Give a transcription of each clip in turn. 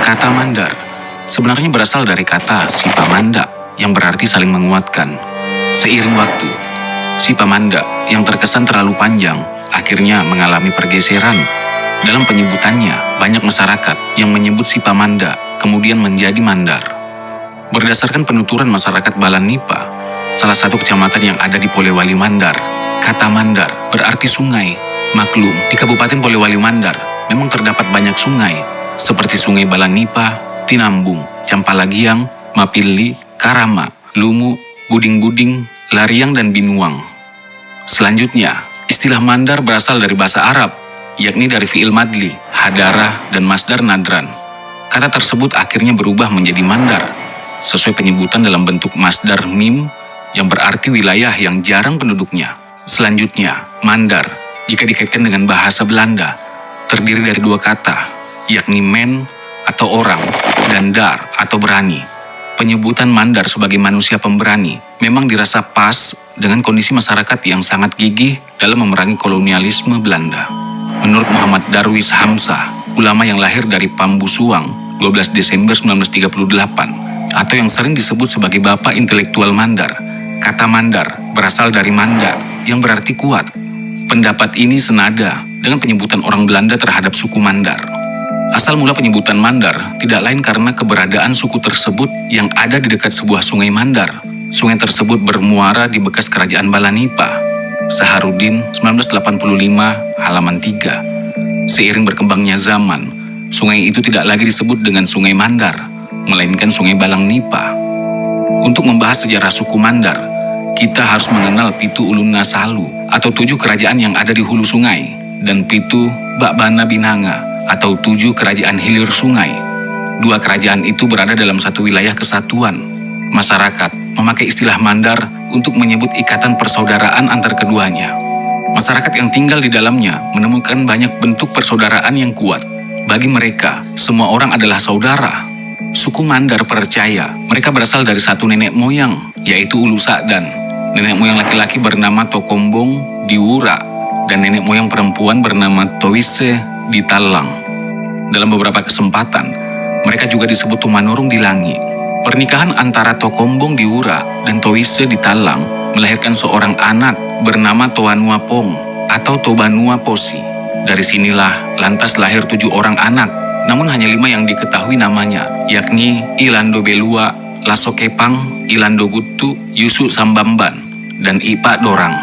Kata mandar sebenarnya berasal dari kata sipamanda yang berarti saling menguatkan. Seiring waktu, sipamanda yang terkesan terlalu panjang akhirnya mengalami pergeseran. Dalam penyebutannya, banyak masyarakat yang menyebut sipamanda kemudian menjadi mandar. Berdasarkan penuturan masyarakat Balanipa, salah satu kecamatan yang ada di Polewali Mandar, kata mandar berarti sungai. Maklum, di Kabupaten Polewali Mandar memang terdapat banyak sungai, seperti Sungai Balanipa, Tinambung, Campalagiang, Mapilli, Karama, Lumu, Buding-Buding, Lariang, dan Binuang. Selanjutnya, istilah mandar berasal dari bahasa Arab, yakni dari fi'il madli, hadara, dan masdar nadran. Kata tersebut akhirnya berubah menjadi mandar, sesuai penyebutan dalam bentuk masdar mim, yang berarti wilayah yang jarang penduduknya. Selanjutnya, mandar, jika dikaitkan dengan bahasa Belanda, terdiri dari dua kata, yakni men atau orang, dan dar atau berani. Penyebutan mandar sebagai manusia pemberani memang dirasa pas dengan kondisi masyarakat yang sangat gigih dalam memerangi kolonialisme Belanda. Menurut Muhammad Darwis Hamzah, ulama yang lahir dari Pambusuang 12 Desember 1938, atau yang sering disebut sebagai Bapak Intelektual Mandar, kata mandar berasal dari manda yang berarti kuat. Pendapat ini senada dengan penyebutan orang Belanda terhadap suku Mandar. Asal mula penyebutan Mandar tidak lain karena keberadaan suku tersebut yang ada di dekat sebuah sungai Mandar. Sungai tersebut bermuara di bekas kerajaan Balanipa. Saharudin 1985 halaman 3. Seiring berkembangnya zaman, sungai itu tidak lagi disebut dengan Sungai Mandar, melainkan Sungai Balangnipa. Untuk membahas sejarah suku Mandar, kita harus mengenal Pitu Ulun Nasalu atau 7 kerajaan yang ada di hulu sungai, dan Pitu Bakbana Binanga atau 7 kerajaan hilir sungai. 2 kerajaan itu berada dalam satu wilayah kesatuan. Masyarakat memakai istilah mandar untuk menyebut ikatan persaudaraan antar keduanya. Masyarakat yang tinggal di dalamnya menemukan banyak bentuk persaudaraan yang kuat. Bagi mereka, semua orang adalah saudara. Suku Mandar percaya mereka berasal dari satu nenek moyang, yaitu Ulu Sakdan. Nenek moyang laki-laki bernama Tokombong di Wura, dan nenek moyang perempuan bernama Towise di Talang. Dalam beberapa kesempatan, mereka juga disebut Tumanurung di Langi. Pernikahan antara Tokombong di Wura dan Towise di Talang melahirkan seorang anak bernama Toanua Pong atau Tobanua Posi. Dari sinilah lantas lahir 7 orang anak, namun hanya 5 yang diketahui namanya, yakni Ilando Belua, Laso Kepang, Ilando Gutu, Yusu Sambamban, dan Ipa Dorang.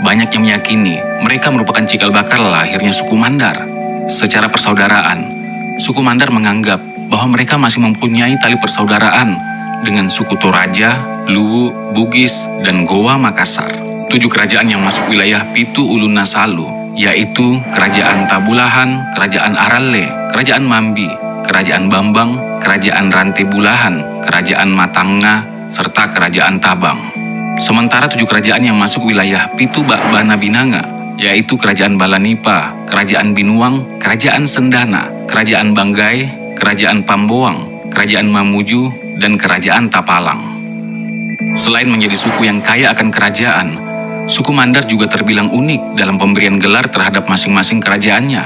Banyak yang meyakini mereka merupakan cikal bakal lahirnya suku Mandar. Secara persaudaraan, suku Mandar menganggap bahwa mereka masih mempunyai tali persaudaraan dengan suku Toraja, Luwu, Bugis, dan Goa Makassar. 7 kerajaan yang masuk wilayah Pitu Ulun Nasalu, yaitu Kerajaan Tabulahan, Kerajaan Aralle, Kerajaan Mambi, Kerajaan Bambang, Kerajaan Rantebulahan, Kerajaan Matangna, serta Kerajaan Tabang. Sementara 7 kerajaan yang masuk wilayah Pitu Bakbana Binanga, yaitu Kerajaan Balanipa, Kerajaan Binuang, Kerajaan Sendana, Kerajaan Banggai, Kerajaan Pamboang, Kerajaan Mamuju, dan Kerajaan Tapalang. Selain menjadi suku yang kaya akan kerajaan, suku Mandar juga terbilang unik dalam pemberian gelar terhadap masing-masing kerajaannya.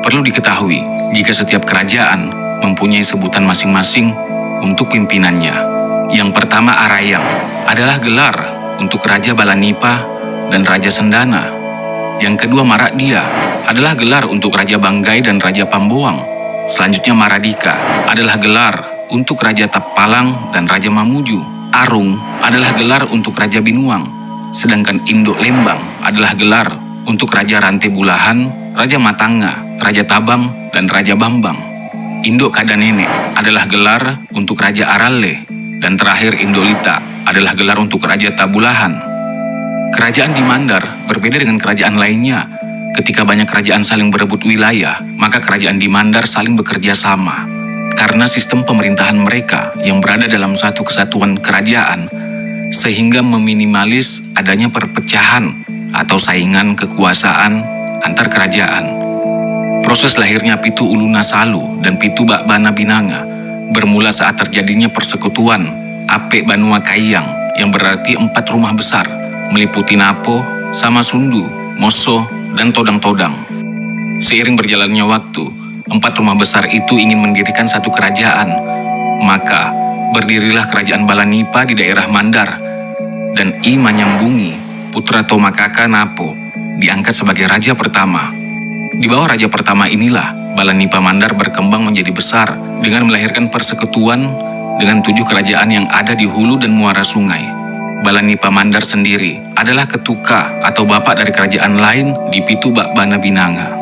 Perlu diketahui, jika setiap kerajaan mempunyai sebutan masing-masing untuk pimpinannya. Yang pertama Arayang adalah gelar untuk Raja Balanipa dan Raja Sendana. Yang kedua Marakdia adalah gelar untuk Raja Banggai dan Raja Pamboang. Selanjutnya Maradika adalah gelar untuk Raja Tapalang dan Raja Mamuju. Arung adalah gelar untuk Raja Binuang. Sedangkan Induk Lembang adalah gelar untuk Raja Rantebulahan, Raja Matanga, Raja Tabang, dan Raja Bambang. Induk Kadanene adalah gelar untuk Raja Aralle, dan terakhir Indolita adalah gelar untuk Raja Tabulahan. Kerajaan di Mandar berbeda dengan kerajaan lainnya. Ketika banyak kerajaan saling berebut wilayah, maka kerajaan di Mandar saling bekerja sama. Karena sistem pemerintahan mereka yang berada dalam satu kesatuan kerajaan, sehingga meminimalis adanya perpecahan atau saingan kekuasaan antar kerajaan. Proses lahirnya Pitu Ulun Nasalu dan Pitu Bakbana Binanga bermula saat terjadinya persekutuan Apek Banua Kaiyang yang berarti 4 rumah besar, meliputi Napo, Samasundu, Moso, dan Todang-Todang. Seiring berjalannya waktu, 4 rumah besar itu ingin mendirikan satu kerajaan. Maka, berdirilah kerajaan Balanipa di daerah Mandar, dan I Manyambungi, putra Tomakaka Napo, diangkat sebagai raja pertama. Di bawah raja pertama inilah, Balanipa Mandar berkembang menjadi besar dengan melahirkan persekutuan dengan 7 kerajaan yang ada di hulu dan muara sungai. Balanipa Mandar sendiri adalah ketuka atau bapak dari kerajaan lain di Pitubak Bana Binanga.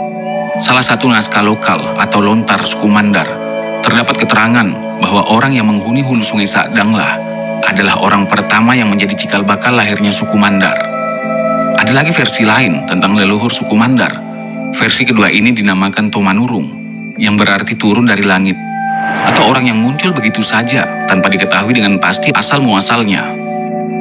Salah satu naskah lokal atau lontar suku Mandar, terdapat keterangan bahwa orang yang menghuni hulu sungai Sadanglah adalah orang pertama yang menjadi cikal bakal lahirnya suku Mandar. Ada lagi versi lain tentang leluhur suku Mandar. Versi kedua ini dinamakan Tomanurung, yang berarti turun dari langit, atau orang yang muncul begitu saja tanpa diketahui dengan pasti asal-muasalnya.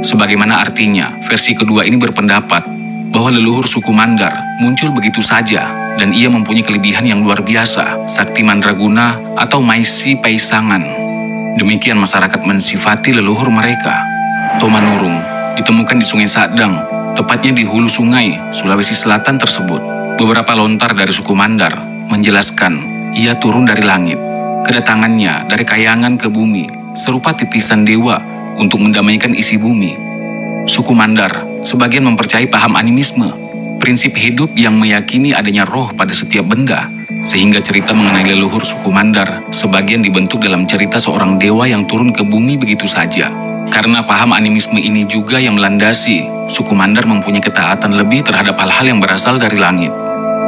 Sebagaimana artinya, versi kedua ini berpendapat bahwa leluhur suku Mandar muncul begitu saja dan ia mempunyai kelebihan yang luar biasa, sakti mandraguna atau maisi paisangan. Demikian masyarakat mensifati leluhur mereka. Tomanurung ditemukan di Sungai Sadang, tepatnya di hulu sungai Sulawesi Selatan tersebut. Beberapa lontar dari suku Mandar menjelaskan ia turun dari langit. Kedatangannya dari kayangan ke bumi, serupa titisan dewa untuk mendamaikan isi bumi. Suku Mandar sebagian mempercayai paham animisme, prinsip hidup yang meyakini adanya roh pada setiap benda, sehingga cerita mengenai leluhur suku Mandar sebagian dibentuk dalam cerita seorang dewa yang turun ke bumi begitu saja. Karena paham animisme ini juga yang melandasi, suku Mandar mempunyai ketaatan lebih terhadap hal-hal yang berasal dari langit.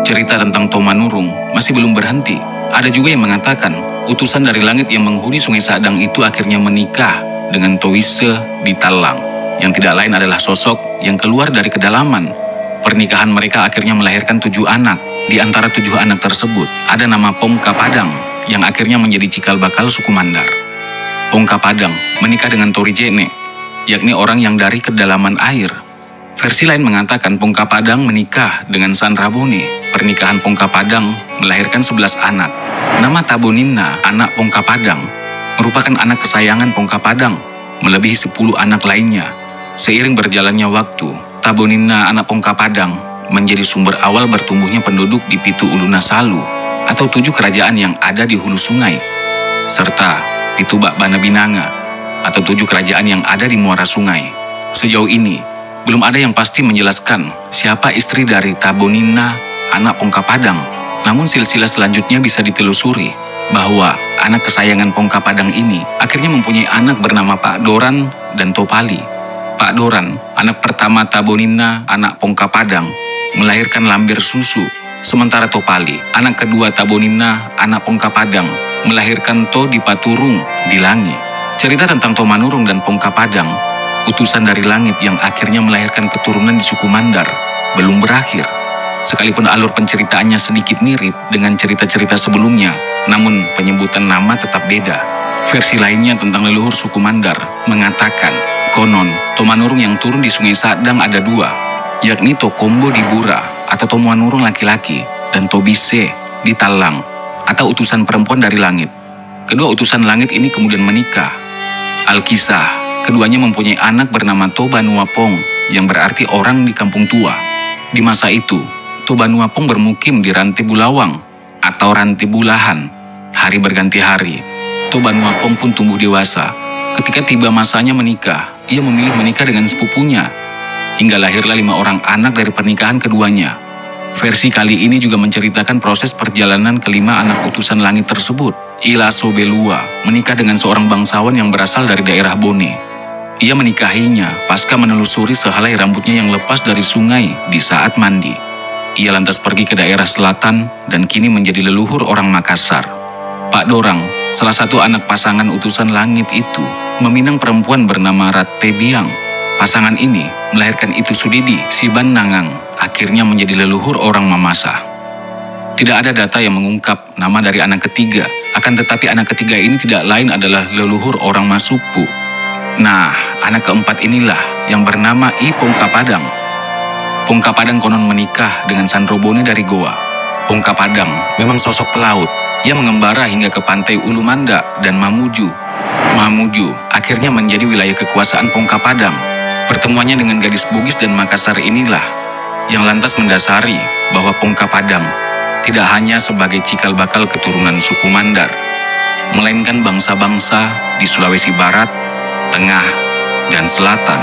Cerita tentang Tomanurung masih belum berhenti. Ada juga yang mengatakan utusan dari langit yang menghuni Sungai Sadang itu akhirnya menikah dengan Towise di Talang, yang tidak lain adalah sosok yang keluar dari kedalaman. Pernikahan mereka akhirnya melahirkan 7 anak. Di antara 7 anak tersebut, ada nama Pongka Padang, yang akhirnya menjadi cikal bakal suku Mandar. Pongka Padang menikah dengan Torijene, yakni orang yang dari kedalaman air. Versi lain mengatakan Pongka Padang menikah dengan San Rabone. Pernikahan Pongka Padang melahirkan 11 anak. Nama Tabonina, anak Pongka Padang, merupakan anak kesayangan Pongka Padang, melebihi 10 anak lainnya. Seiring berjalannya waktu, Tabonina anak Pongka Padang menjadi sumber awal bertumbuhnya penduduk di Pitu Uluna Salu, atau 7 kerajaan yang ada di hulu sungai, serta Pitubak Bana Binanga, atau 7 kerajaan yang ada di muara sungai. Sejauh ini, belum ada yang pasti menjelaskan siapa istri dari Tabonina anak Pongka Padang. Namun silsilah selanjutnya bisa ditelusuri bahwa anak kesayangan Pongka Padang ini akhirnya mempunyai anak bernama Pak Doran dan Topali. Pak Doran, anak pertama Tabonina anak Pongka Padang, melahirkan Lambir Susu, sementara Topali, anak kedua Tabonina anak Pongka Padang, melahirkan To di Paturung di Langi. Cerita tentang Tomanurung dan Pongka Padang, utusan dari langit yang akhirnya melahirkan keturunan di suku Mandar, belum berakhir. Sekalipun alur penceritaannya sedikit mirip dengan cerita-cerita sebelumnya, namun penyebutan nama tetap beda. Versi lainnya tentang leluhur suku Mandar mengatakan, konon Tomanurung yang turun di Sungai Sadang ada 2, yakni Tokombo di Bura atau Tomanurung laki-laki, dan Tobise di Talang atau utusan perempuan dari langit. Kedua utusan langit ini kemudian menikah. Alkisah, keduanya mempunyai anak bernama Tobanuapong, yang berarti orang di kampung tua. Di masa itu, Tobanuapong bermukim di Ranti Bulawang atau Ranti Bulahan. Hari berganti hari, Tobanuapong pun tumbuh dewasa. Ketika tiba masanya menikah, ia memilih menikah dengan sepupunya, hingga lahirlah 5 orang anak dari pernikahan keduanya. Versi kali ini juga menceritakan proses perjalanan kelima anak utusan langit tersebut. Ila Sobelua menikah dengan seorang bangsawan yang berasal dari daerah Bone. Ia menikahinya pasca menelusuri sehelai rambutnya yang lepas dari sungai di saat mandi. Ia lantas pergi ke daerah selatan dan kini menjadi leluhur orang Makassar. Pak Dorang, salah satu anak pasangan utusan langit itu, meminang perempuan bernama Ratte Biang. Pasangan ini melahirkan Itu Sudidi, Siban Nangang, akhirnya menjadi leluhur orang Mamasa. Tidak ada data yang mengungkap nama dari anak ketiga, akan tetapi anak ketiga ini tidak lain adalah leluhur orang Masupu. Nah, anak keempat inilah yang bernama I Pongka Padang. Pongka Padang konon menikah dengan Sanrobone dari Goa. Pongka Padang memang sosok pelaut. Ia mengembara hingga ke pantai Ulumanda dan Mamuju. Mamuju akhirnya menjadi wilayah kekuasaan Pongka Padang. Pertemuannya dengan gadis Bugis dan Makassar inilah yang lantas mendasari bahwa Pongka Padang tidak hanya sebagai cikal bakal keturunan suku Mandar, melainkan bangsa-bangsa di Sulawesi Barat, Tengah, dan Selatan